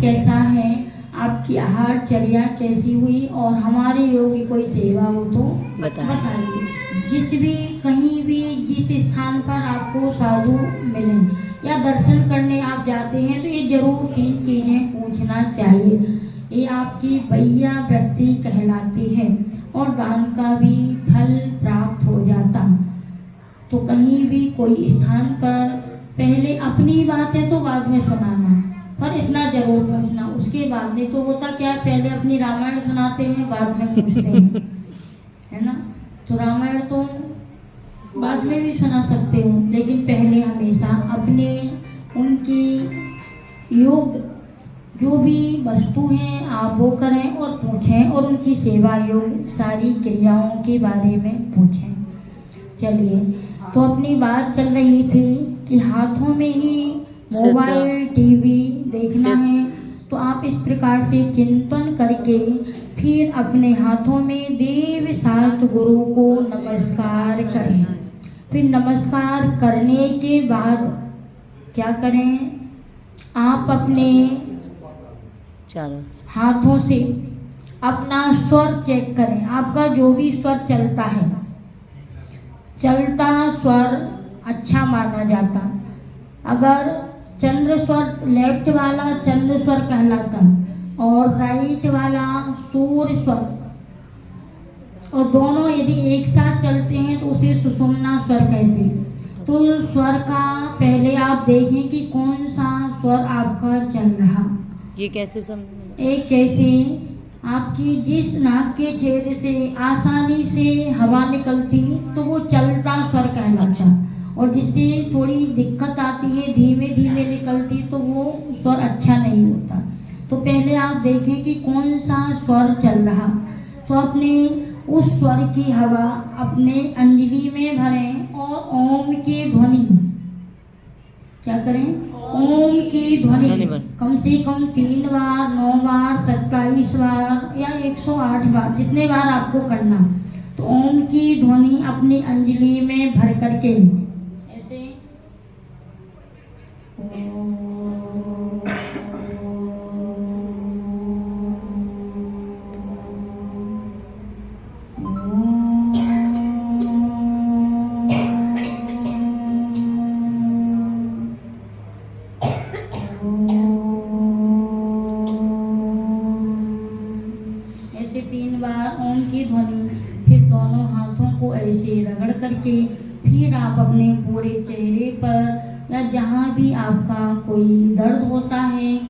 कैसा है, आपकी आहारचर्या कैसी हुई, और हमारे योग की कोई सेवा हो तो बताइए। जिस भी कहीं भी जिस स्थान पर आपको साधु मिले या दर्शन करने आप जाते हैं तो ये जरूर 3 चीजें पूछना चाहिए। ये आपकी वैया वृत्ति कहलाती है और दान का भी फल प्राप्त हो जाता। तो कहीं भी कोई स्थान पर पहले अपनी बात है तो बाद में सुनाना, पर इतना जरूर पूछना। उसके बाद नहीं तो होता क्या, पहले अपनी रामायण सुनाते हैं बाद में पूछते हैं, है ना। तो रामायण तो बाद में भी सुना सकते हो, लेकिन पहले हमेशा अपने उनकी योग जो भी वस्तु हैं आप वो करें और पूछें, और उनकी सेवा योग सारी क्रियाओं के बारे में पूछें। चलिए, तो अपनी बात चल रही थी कि हाथों में ही मोबाइल टीवी देखना है, तो आप इस प्रकार से चिंतन करके फिर अपने हाथों में देव सात गुरु को नमस्कार करें। फिर नमस्कार करने के बाद क्या करें, आप अपने हाथों से अपना स्वर चेक करें। आपका जो भी स्वर चलता है, चलता स्वर अच्छा माना जाता। अगर चंद्र स्वर लेफ्ट वाला चंद्र स्वर कहलाता और राइट वाला सूर्य स्वर, और दोनों यदि एक साथ चलते हैं तो उसे सुषुम्ना स्वर कहते हैं। तो स्वर का पहले आप देखें कि कौन सा स्वर आपका चल रहा। ये कैसे समझ? एक कैसे आपकी जिस नाक के छेद से आसानी से हवा निकलती तो वो चलता स्वर कहलाता, और जिससे थोड़ी दिक्कत आती है धीमे धीमे निकलती तो वो स्वर अच्छा नहीं होता। तो पहले आप देखें कि कौन सा स्वर चल रहा, तो अपने उस स्वर की हवा अपने अंजलि में भरें और ओम की ध्वनि क्या करें, ओम की ध्वनि कम से कम 3 बार, 9 बार, 27 बार या 108 बार, जितने बार आपको करना। तो ओम की ध्वनि अपनी अंजलि में भर करके ऐसे ओम